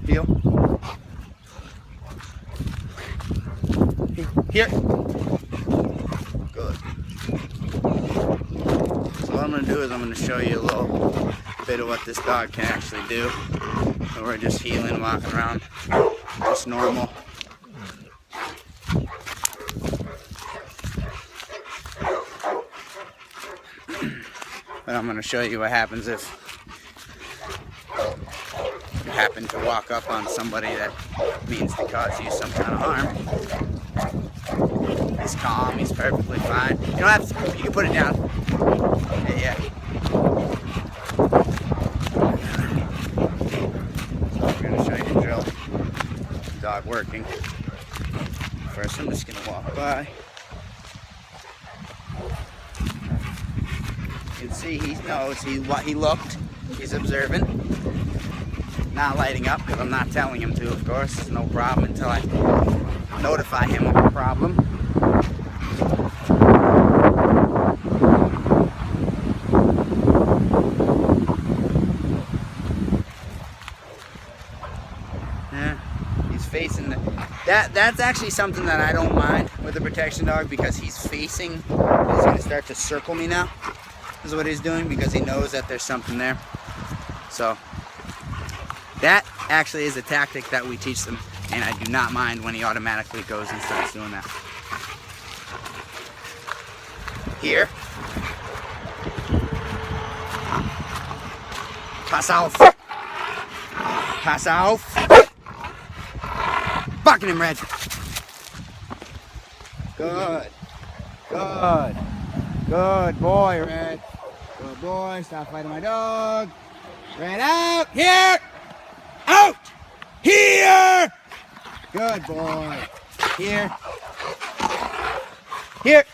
Feel. Here. Good. So what I'm going to do is I'm going to show you a little bit of what this dog can actually do. So we're just heeling, walking around, just normal. But I'm going to show you what happens if you happen to walk up on somebody that means to cause you some kind of harm. He's calm, he's perfectly fine. You don't have to, you can put it down. Yeah. So we're going to show you the drill. Dog working. First I'm just going to walk by. You can see he knows, he looked, he's observant. Not lighting up because I'm not telling him to, of course. It's no problem until I notify him of a problem. Yeah, he's facing the... That's actually something that I don't mind with a protection dog because he's facing... He's going to start to circle me now. This is what he's doing because he knows that there's something there. So... that actually is a tactic that we teach them, and I do not mind when he automatically goes and starts doing that. Here. Pass auf. Pass auf. Barking him, Red. Good. Good. Good boy, Red. Good boy. Stop fighting my dog. Red out. Here. Out! Here! Good boy. Here. Here.